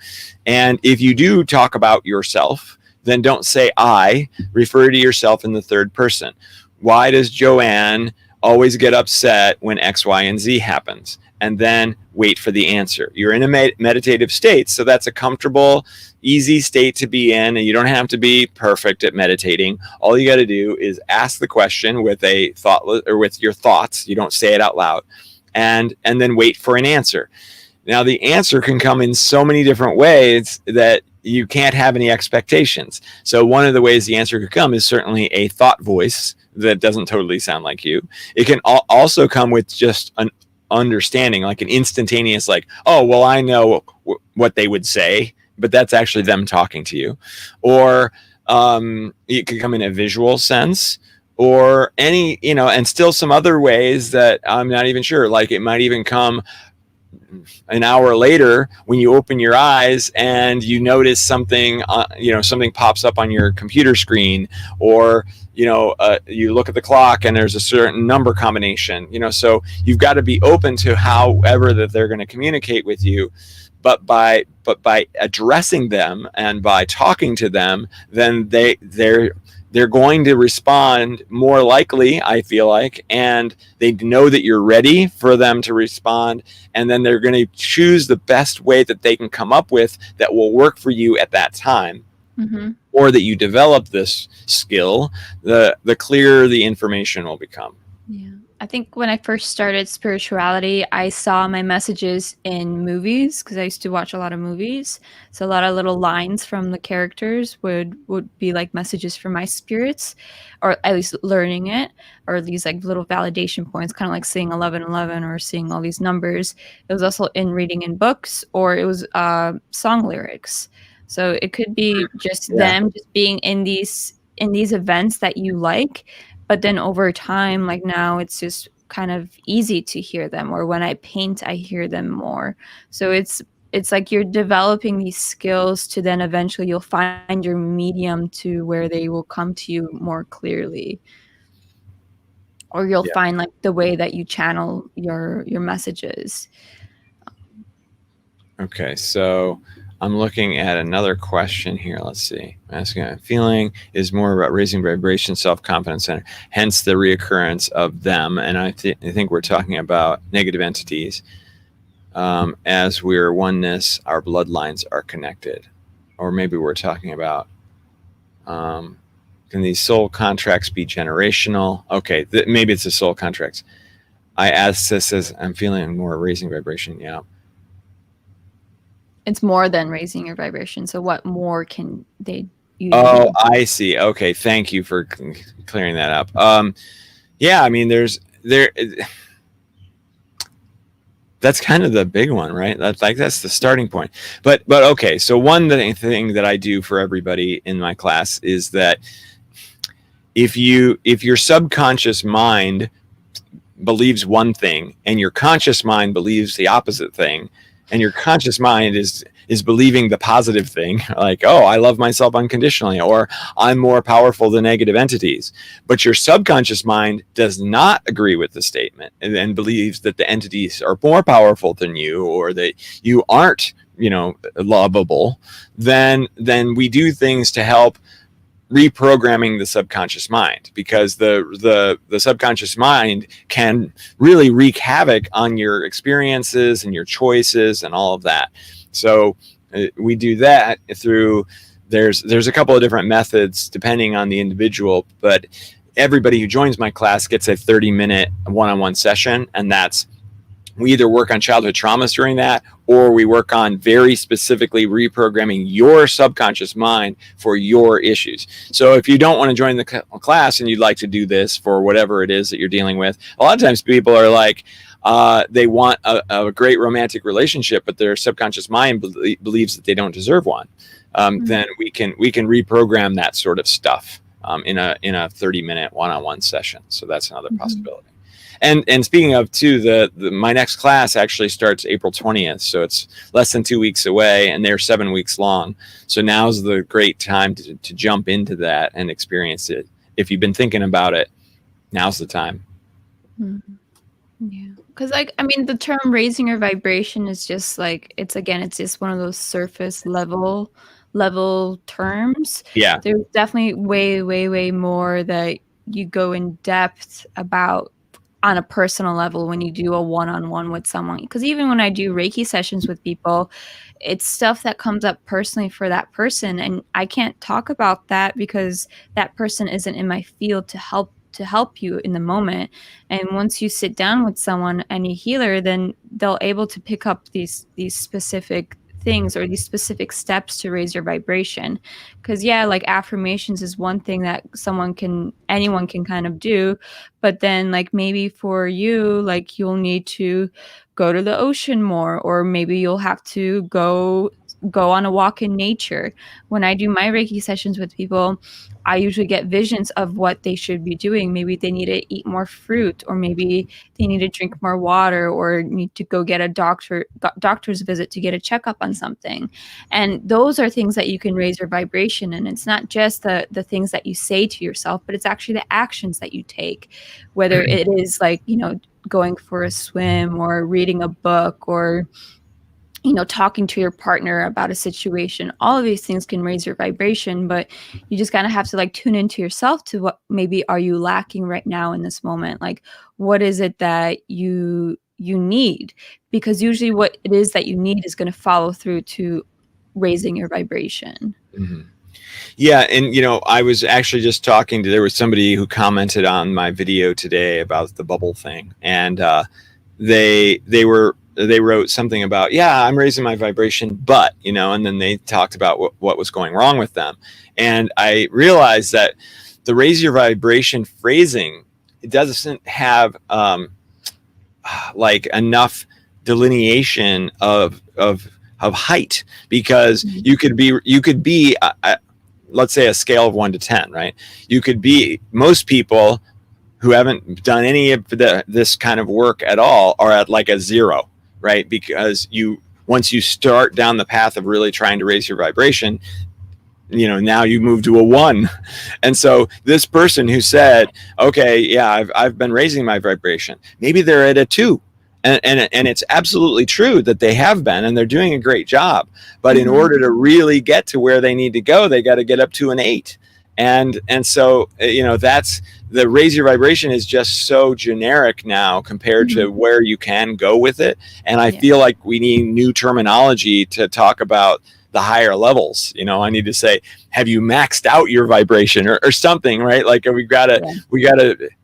And if you do talk about yourself, then don't say I, refer to yourself in the third person. Why does Joanne always get upset when X, Y, and Z happens? And then wait for the answer. You're in a meditative state, so that's a comfortable, easy state to be in, and you don't have to be perfect at meditating. All you got to do is ask the question with a thoughtless, or with your thoughts. You don't say it out loud, and then wait for an answer. Now, the answer can come in so many different ways that you can't have any expectations. So one of the ways the answer could come is certainly a thought voice that doesn't totally sound like you. It can also come with just an understanding, like an instantaneous, like, oh, well, I know what they would say, but that's actually them talking to you. Or it could come in a visual sense, or any, and still some other ways that I'm not even sure. Like it might even come an hour later when you open your eyes and you notice something, something pops up on your computer screen, or you look at the clock and there's a certain number combination, so you've got to be open to however that they're going to communicate with you. But by addressing them and by talking to them, then they're going to respond more likely, I feel like, and they know that you're ready for them to respond, and then they're going to choose the best way that they can come up with that will work for you at that time. Mm-hmm. Or that you develop this skill, the clearer the information will become. Yeah. I think when I first started spirituality, I saw my messages in movies because I used to watch a lot of movies. So a lot of little lines from the characters would be like messages for my spirits, or at least learning it, or these like little validation points, kind of like seeing 1111 or seeing all these numbers. It was also in reading in books, or it was song lyrics. So it could be just them just being in these events that you like, but then over time, like now it's just kind of easy to hear them, or when I paint I hear them more. So it's like you're developing these skills to then eventually you'll find your medium to where they will come to you more clearly, or you'll find like the way that you channel your messages. Okay, so I'm looking at another question here. Let's see. Asking, feeling is more about raising vibration, self-confidence, and hence the reoccurrence of them. And I think we're talking about negative entities. As we're oneness, our bloodlines are connected. Or maybe we're talking about, can these soul contracts be generational? Okay, maybe it's the soul contracts. I asked this as I'm feeling more raising vibration. Yeah. It's more than raising your vibration. So what more can they do? Oh, I see. Okay, thank you for clearing that up. Yeah, I mean, that's kind of the big one, right? That's the starting point. But okay, so one thing that I do for everybody in my class is that if your subconscious mind believes one thing and your conscious mind believes the opposite thing, and your conscious mind is believing the positive thing, like, oh, I love myself unconditionally, or I'm more powerful than negative entities, but your subconscious mind does not agree with the statement and believes that the entities are more powerful than you, or that you aren't, lovable, then we do things to help reprogramming the subconscious mind, because the subconscious mind can really wreak havoc on your experiences and your choices and all of that. So we do that through, there's a couple of different methods depending on the individual, but everybody who joins my class gets a 30-minute one-on-one session, and that's, we either work on childhood traumas during that, or we work on very specifically reprogramming your subconscious mind for your issues. So if you don't want to join the class and you'd like to do this for whatever it is that you're dealing with, a lot of times people are like, they want a great romantic relationship, but their subconscious mind believes that they don't deserve one. Then we can reprogram that sort of stuff in a 30-minute one-on-one session. So that's another possibility. And speaking of too, my next class actually starts April 20th, so it's less than 2 weeks away, and they're 7 weeks long. So now's the great time to jump into that and experience it. If you've been thinking about it, now's the time. Yeah, because the term raising your vibration is just like, it's just one of those surface level terms. Yeah, there's definitely way more that you go in depth about on a personal level when you do a one-on-one with someone. Because even when I do Reiki sessions with people, it's stuff that comes up personally for that person, and I can't talk about that because that person isn't in my field to help you in the moment. And once you sit down with someone, any healer, then they'll able to pick up these specific things or these specific steps to raise your vibration. Because like affirmations is one thing that anyone can kind of do, but then like maybe for you, like you'll need to go to the ocean more, or maybe you'll have to go on a walk in nature. When I do my Reiki sessions with people, I usually get visions of what they should be doing. Maybe they need to eat more fruit, or maybe they need to drink more water, or need to go get a doctor's visit to get a checkup on something. And those are things that you can raise your vibration. And it's not just the things that you say to yourself, but it's actually the actions that you take, whether it is like, going for a swim, or reading a book, or talking to your partner about a situation. All of these things can raise your vibration, but you just kind of have to like tune into yourself to what maybe are you lacking right now in this moment? Like, what is it that you need? Because usually what it is that you need is going to follow through to raising your vibration. Mm-hmm. Yeah, and I was actually just talking to, there was somebody who commented on my video today about the bubble thing, and they wrote something about, yeah, I'm raising my vibration, but and then they talked about what was going wrong with them, and I realized that the raise your vibration phrasing, it doesn't have like enough delineation of height, because you could be let's say a scale of 1 to 10, right? You could be, most people who haven't done any of this kind of work at all are at like a 0, right? Because once you start down the path of really trying to raise your vibration, now you move to a 1. And so this person who said, okay, yeah, I've been raising my vibration, maybe they're at a 2. And it's absolutely true that they have been, and they're doing a great job. But in order to really get to where they need to go, they got to get up to an 8. And so, that's the raise your vibration is just so generic now compared to where you can go with it. And I feel like we need new terminology to talk about the higher levels. I need to say, have you maxed out your vibration or something, right? Like we gotta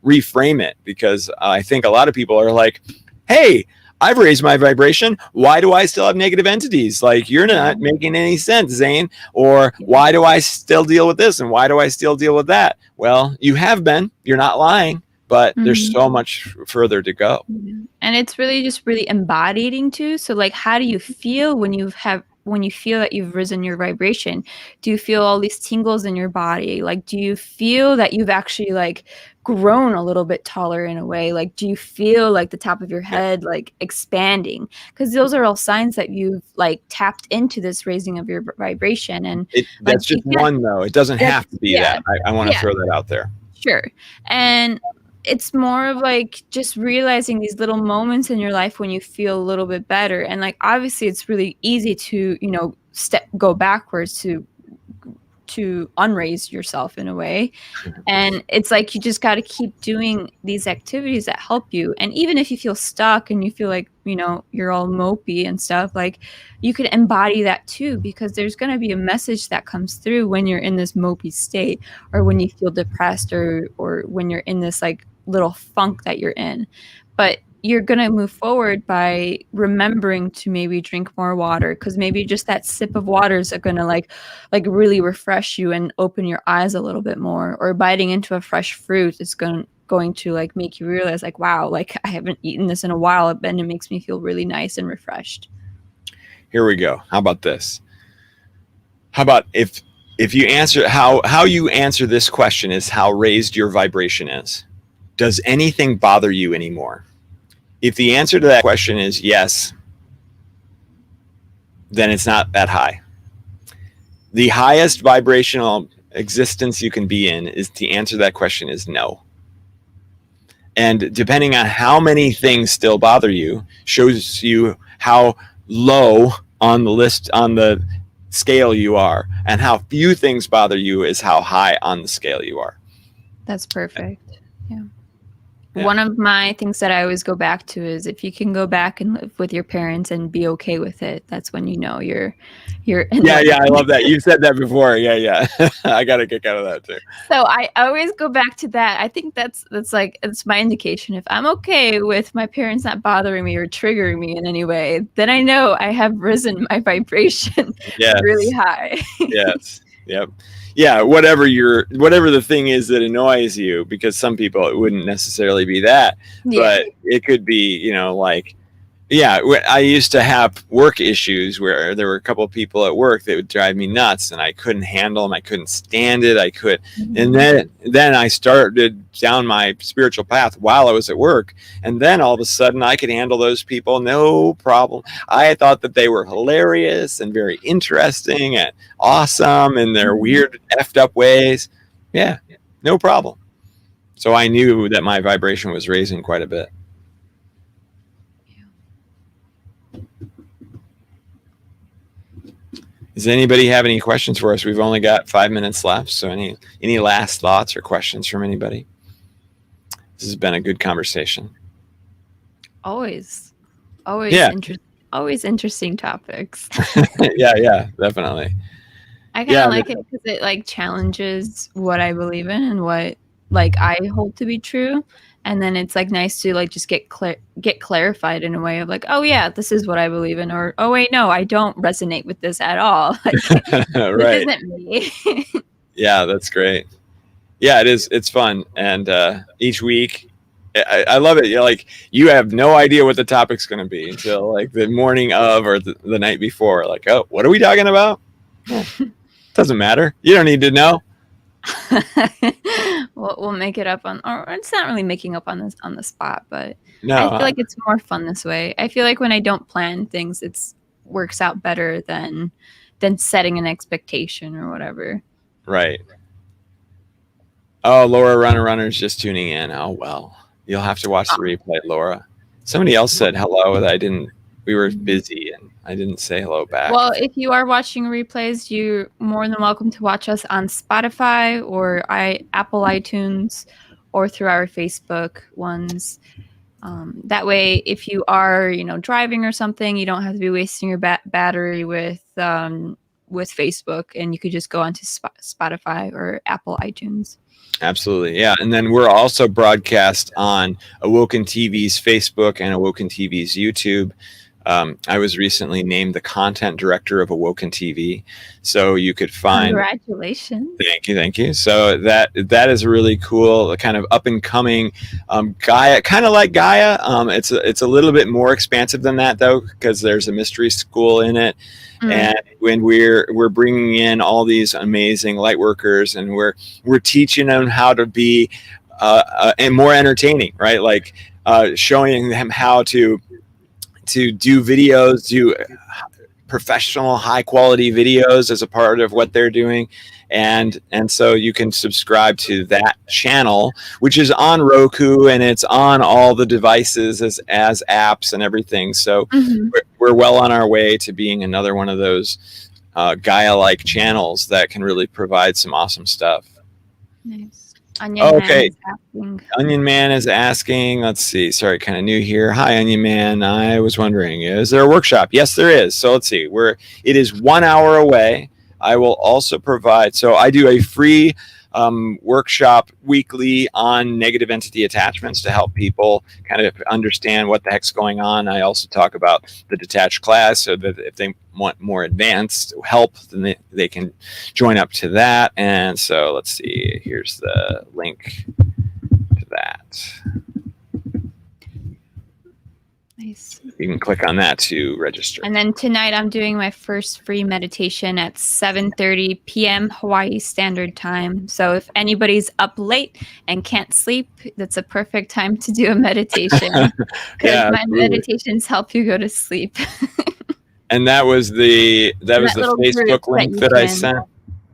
reframe it, because I think a lot of people are like, hey, I've raised my vibration. Why do I still have negative entities? Like, you're not making any sense, Xane. Or why do I still deal with this? And why do I still deal with that? Well, you have been. You're not lying. But there's so much further to go. And it's really just really embodying too. So like, how do you feel when you feel that you've risen your vibration? Do you feel all these tingles in your body? Like, do you feel that you've actually like grown a little bit taller in a way? Like, do you feel like the top of your head like expanding? Because those are all signs that you've like tapped into this raising of your vibration. And that's just one, though. It doesn't have to be that. I want to throw that out there. Sure. And it's more of like just realizing these little moments in your life when you feel a little bit better. And like, obviously it's really easy to, go backwards to unraise yourself in a way. And it's like, you just got to keep doing these activities that help you. And even if you feel stuck and you feel like, you're all mopey and stuff, like you could embody that too, because there's going to be a message that comes through when you're in this mopey state, or when you feel depressed, or when you're in this like little funk that you're in. But you're going to move forward by remembering to maybe drink more water, because maybe just that sip of water is going to like really refresh you and open your eyes a little bit more. Or biting into a fresh fruit is going to like make you realize like, wow, like I haven't eaten this in a while, and it makes me feel really nice and refreshed. Here we go. How about this? How about if you answer, how you answer this question is how raised your vibration is. Does anything bother you anymore? If the answer to that question is yes, then it's not that high. The highest vibrational existence you can be in is, to answer that question, is no. And depending on how many things still bother you, shows you how low on the list, on the scale you are, and how few things bother you is how high on the scale you are. That's perfect. Yeah. One of my things that I always go back to is, if you can go back and live with your parents and be okay with it, that's when you're I love that. You've said that before. I got a kick out of that too. So I always go back to that. I think that's like, it's my indication. If I'm okay with my parents not bothering me or triggering me in any way, then I know I have risen my vibration really high. Yes. Yep. Yeah, whatever the thing is that annoys you, because some people it wouldn't necessarily be that, but it could be, like, I used to have work issues where there were a couple of people at work that would drive me nuts, and I couldn't handle them. I couldn't stand it. And then I started down my spiritual path while I was at work, and then all of a sudden I could handle those people no problem. I thought that they were hilarious and very interesting and awesome in their weird effed up ways. Yeah, no problem. So I knew that my vibration was raising quite a bit. Does anybody have any questions for us? We've only got 5 minutes left. So any last thoughts or questions from anybody? This has been a good conversation. Always Yeah. always interesting topics. yeah, definitely. I kind of like it because it like challenges what I believe in and what like I hold to be true, and then it's like nice to like just get clarified in a way of like, oh yeah, this is what I believe in, or oh wait, no, I don't resonate with this at all. Like, right. This isn't me. Yeah, that's great. Yeah, it is. It's fun, and each week. I love it. You're like, you have no idea what the topic's going to be until like the morning of or the night before. Like, oh, what are we talking about? Doesn't matter. You don't need to know. We'll make it up on, or it's not really making up on the spot, but no, I feel like it's more fun this way. I feel like when I don't plan things, it's works out better than setting an expectation or whatever. Right. Oh, Laura Runner's just tuning in. Oh well. You'll have to watch the replay, Laura. Somebody else said hello that I didn't. We were busy and I didn't say hello back. Well, if you are watching replays, you're more than welcome to watch us on Spotify or Apple iTunes or through our Facebook ones. That way, if you are, driving or something, you don't have to be wasting your battery with Facebook, and you could just go onto Spotify or Apple iTunes. Absolutely. Yeah. And then we're also broadcast on Awoken TV's Facebook and Awoken TV's YouTube. I was recently named the content director of Awoken TV. So you could find. Congratulations. Thank you. So that is really cool, kind of up and coming Gaia, kind of like Gaia. It's a little bit more expansive than that, though, because there's a mystery school in it. And when we're bringing in all these amazing light workers, and we're teaching them how to be and more entertaining, right? Like showing them how to do videos, do professional, high quality videos as a part of what they're doing. And so you can subscribe to that channel, which is on Roku, and it's on all the devices as apps and everything. So we're well on our way to being another one of those Gaia-like channels that can really provide some awesome stuff. Nice. Onion Man is asking, let's see, sorry, kind of new here. Hi, Onion Man. I was wondering, is there a workshop? Yes, there is. So let's see, it is 1 hour away. I will also provide, so I do a free workshop weekly on negative entity attachments to help people kind of understand what the heck's going on. I also talk about the detached class, so that if they want more advanced help, then they can join up to that. And so let's see, here's the link to that. Nice. You can click on that to register. And then tonight I'm doing my first free meditation at 7:30 p.m. Hawaii Standard Time. So if anybody's up late and can't sleep, that's a perfect time to do a meditation. Because my meditations help you go to sleep. And that was the Facebook link that I sent.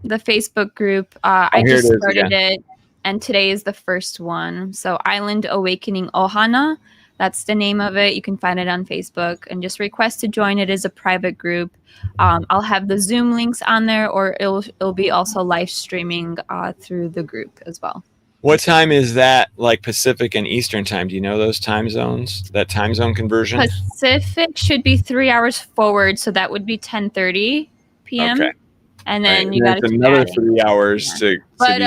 The Facebook group. I just started it, and today is the first one. So Island Awakening Ohana. That's the name of it. You can find it on Facebook, and just request to join. It is a private group. I'll have the Zoom links on there, or it'll be also live streaming through the group as well. What time is that, like Pacific and Eastern time? Do you know those time zones, that time zone conversion? Pacific should be 3 hours forward, so that would be 10:30 p.m. Okay. And then you got another 3 hours to. But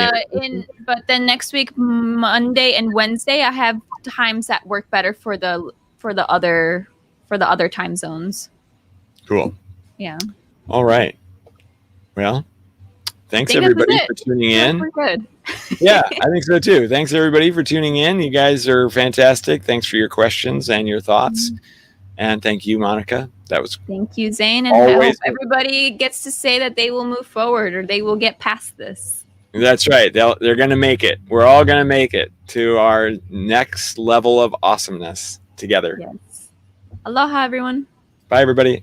then next week, Monday and Wednesday, I have times that work better for the other time zones. Cool. Yeah. All right. Well, thanks everybody for tuning in. We're good. Yeah, I think so too. Thanks everybody for tuning in. You guys are fantastic. Thanks for your questions and your thoughts. And thank you, Monika. Thank you, Xane. And I hope everybody gets to say that they will move forward, or they will get past this. That's right. They're going to make it. We're all going to make it to our next level of awesomeness together. Yes. Aloha, everyone. Bye, everybody.